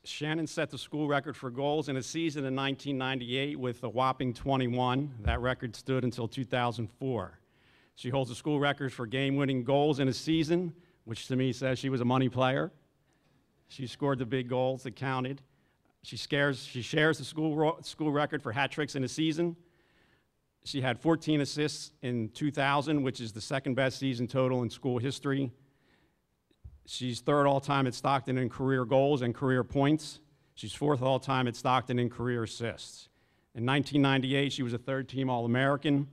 Shannon set the school record for goals in a season in 1998 with a whopping 21. That record stood until 2004. She holds the school record for game-winning goals in a season, which to me says she was a money player. She scored the big goals that counted. She shares the school record for hat tricks in a season. She had 14 assists in 2000, which is the second best season total in school history. She's third all-time at Stockton in career goals and career points. She's fourth all-time at Stockton in career assists. In 1998, she was a third-team All-American.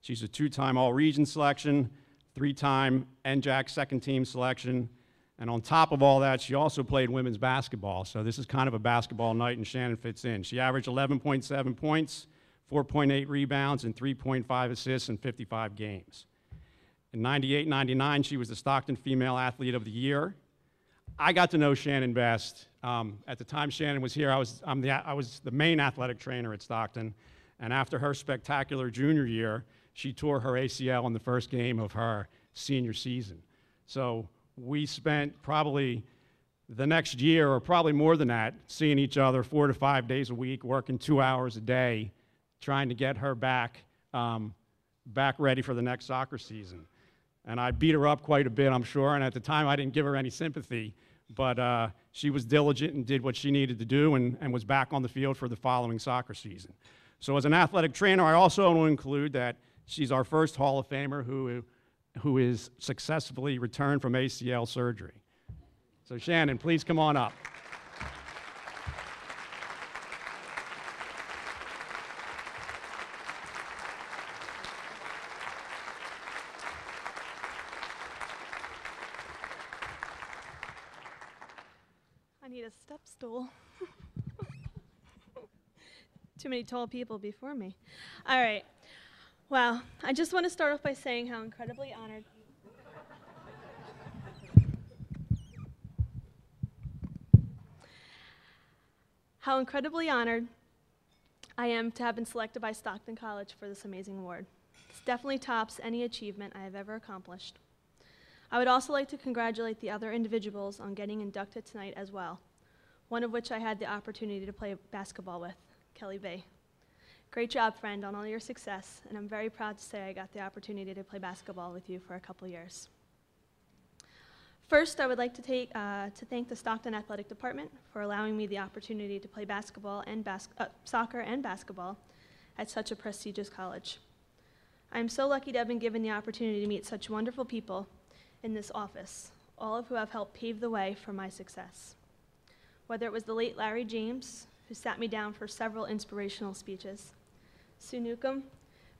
She's a two-time All-Region selection, three-time NJAC second-team selection, and on top of all that, she also played women's basketball, so this is kind of a basketball night, and Shannon fits in. She averaged 11.7 points, 4.8 rebounds, and 3.5 assists in 55 games. In 98-99, she was the Stockton Female Athlete of the Year. I got to know Shannon best. At the time Shannon was here, I was the main athletic trainer at Stockton, and after her spectacular junior year, she tore her ACL in the first game of her senior season. So we spent probably the next year, or probably more than that, seeing each other 4 to 5 days a week, working 2 hours a day, trying to get her back ready for the next soccer season. And I beat her up quite a bit, I'm sure, and at the time I didn't give her any sympathy, but she was diligent and did what she needed to do and was back on the field for the following soccer season. So as an athletic trainer, I also want to include that she's our first Hall of Famer who is successfully returned from ACL surgery. So Shannon, please come on up. I need a step stool. Too many tall people before me. All right. Wow. I just want to start off by saying how incredibly honored I am to have been selected by Stockton College for this amazing award. This definitely tops any achievement I have ever accomplished. I would also like to congratulate the other individuals on getting inducted tonight as well, one of which I had the opportunity to play basketball with, Kelly B. Great job, friend, on all your success, and I'm very proud to say I got the opportunity to play basketball with you for a couple years. First, I would like to thank the Stockton Athletic Department for allowing me the opportunity to play basketball and soccer and basketball at such a prestigious college. I am so lucky to have been given the opportunity to meet such wonderful people in this office, all of who have helped pave the way for my success. Whether it was the late Larry James, who sat me down for several inspirational speeches, Sue Newcomb,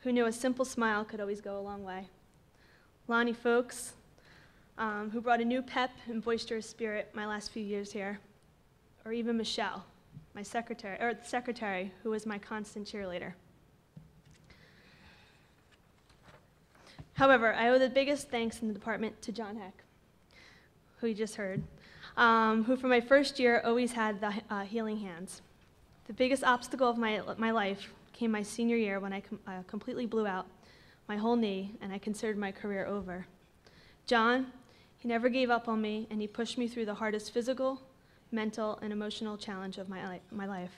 who knew a simple smile could always go a long way, Lonnie Folks, who brought a new pep and boisterous spirit my last few years here, or even Michelle, my secretary, who was my constant cheerleader. However, I owe the biggest thanks in the department to John Heck, who you just heard, who for my first year always had the healing hands. The biggest obstacle of my life came my senior year when I completely blew out my whole knee and I considered my career over. John, he never gave up on me, and he pushed me through the hardest physical, mental, and emotional challenge of my life.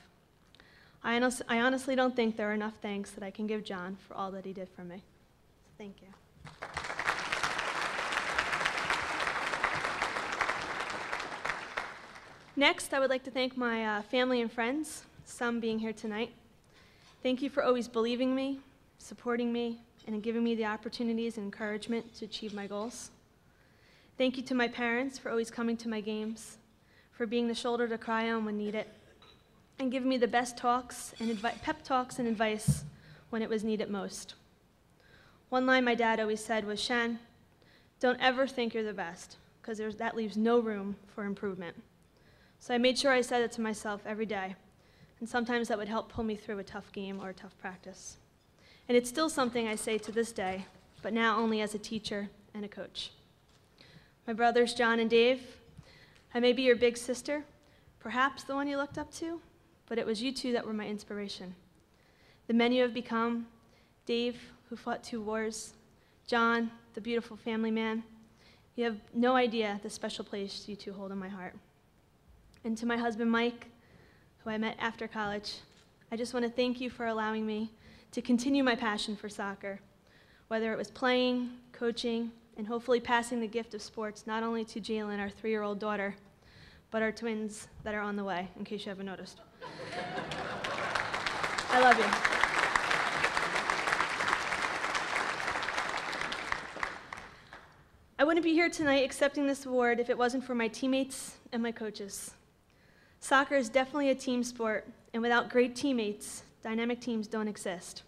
I honestly don't think there are enough thanks that I can give John for all that he did for me. So thank you. Next, I would like to thank my family and friends, some being here tonight. Thank you for always believing me, supporting me, and giving me the opportunities and encouragement to achieve my goals. Thank you to my parents for always coming to my games, for being the shoulder to cry on when needed, and giving me the best talks and pep talks and advice when it was needed most. One line my dad always said was, "Shan, don't ever think you're the best, because that leaves no room for improvement." So I made sure I said it to myself every day, and sometimes that would help pull me through a tough game or a tough practice. And it's still something I say to this day, but now only as a teacher and a coach. My brothers, John and Dave, I may be your big sister, perhaps the one you looked up to, but it was you two that were my inspiration. The men you have become, Dave, who fought 2 wars, John, the beautiful family man, you have no idea the special place you two hold in my heart. and to my husband, Mike, who I met after college, I just want to thank you for allowing me to continue my passion for soccer, whether it was playing, coaching, and hopefully passing the gift of sports not only to Keelan, our 3-year-old daughter, but our twins that are on the way, in case you haven't noticed. I love you. I wouldn't be here tonight accepting this award if it wasn't for my teammates and my coaches. Soccer is definitely a team sport, and without great teammates, dynamic teams don't exist.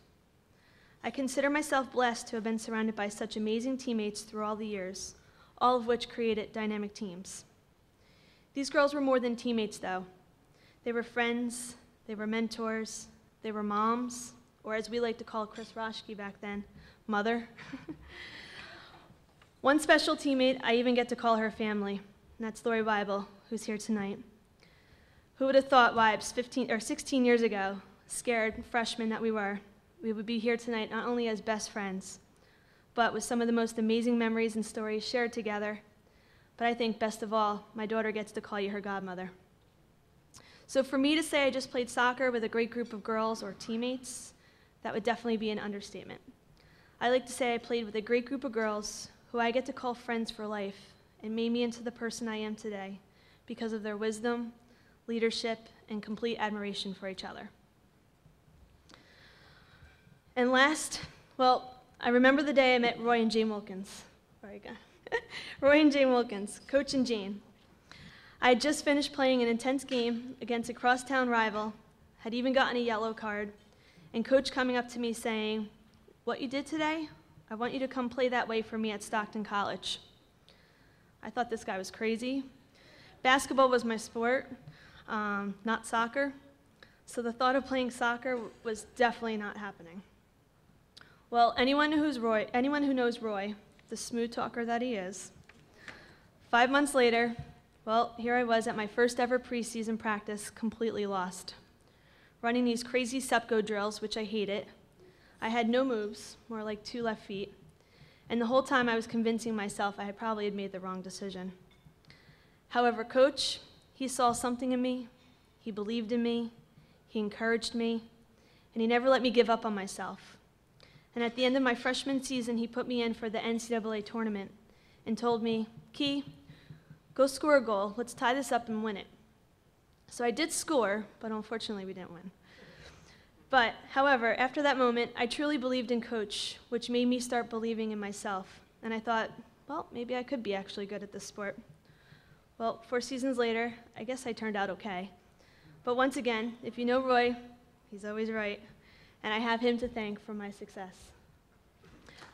I consider myself blessed to have been surrounded by such amazing teammates through all the years, all of which created dynamic teams. These girls were more than teammates, though. They were friends, they were mentors, they were moms, or as we like to call Chris Roschke back then, mother. One special teammate, I even get to call her family, and that's Lori Weibel, who's here tonight. Who would have thought, wives, 16 years ago, scared freshmen that we would be here tonight not only as best friends, but with some of the most amazing memories and stories shared together. But I think best of all, my daughter gets to call you her godmother. So for me to say I just played soccer with a great group of girls or teammates, that would definitely be an understatement. I like to say I played with a great group of girls who I get to call friends for life and made me into the person I am today because of their wisdom, leadership, and complete admiration for each other. And last, well, I remember the day I met Roy and Jane Wilkins. Very good. Roy and Jane Wilkins, Coach and Jane. I had just finished playing an intense game against a crosstown rival, had even gotten a yellow card, and Coach coming up to me saying, "What you did today, I want you to come play that way for me at Stockton College." I thought this guy was crazy. Basketball was my sport, not soccer, so the thought of playing soccer was definitely not happening. Well, anyone who knows Roy, the smooth talker that he is, 5 months later, well, here I was at my first ever preseason practice, completely lost. Running these crazy SEPCO drills, which I hated. I had no moves, more like 2 left feet, and the whole time I was convincing myself I had probably made the wrong decision. However, Coach, he saw something in me, he believed in me, he encouraged me, and he never let me give up on myself. And at the end of my freshman season, he put me in for the NCAA tournament and told me, "Key, go score a goal, let's tie this up and win it." So I did score, but unfortunately we didn't win. But, however, after that moment, I truly believed in Coach, which made me start believing in myself. And I thought, well, maybe I could be actually good at this sport. Well, 4 seasons later, I guess I turned out okay. But once again, if you know Roy, he's always right, and I have him to thank for my success.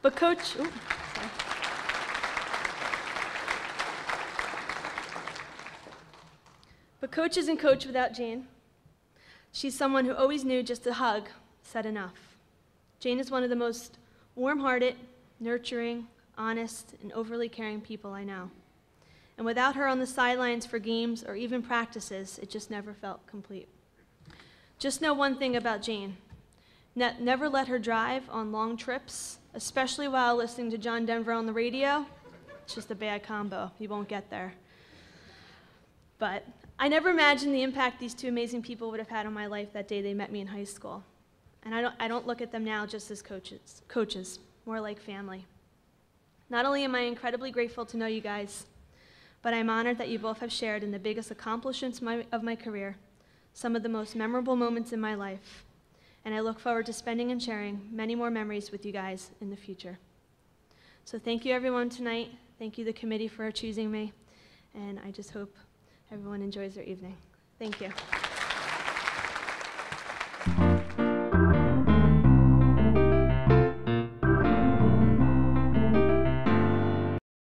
But Coach, But Coach isn't Coach without Jane. She's someone who always knew just a hug said enough. Jane is one of the most warm-hearted, nurturing, honest, and overly caring people I know. And without her on the sidelines for games or even practices, it just never felt complete. Just know one thing about Jane. Never let her drive on long trips, especially while listening to John Denver on the radio. It's just a bad combo. You won't get there. But I never imagined the impact these 2 amazing people would have had on my life that day they met me in high school. And I don't look at them now just as coaches, more like family. Not only am I incredibly grateful to know you guys, but I'm honored that you both have shared in the biggest accomplishments of my career, some of the most memorable moments in my life. And I look forward to spending and sharing many more memories with you guys in the future. So thank you everyone tonight. Thank you the committee for choosing me. And I just hope everyone enjoys their evening. Thank you.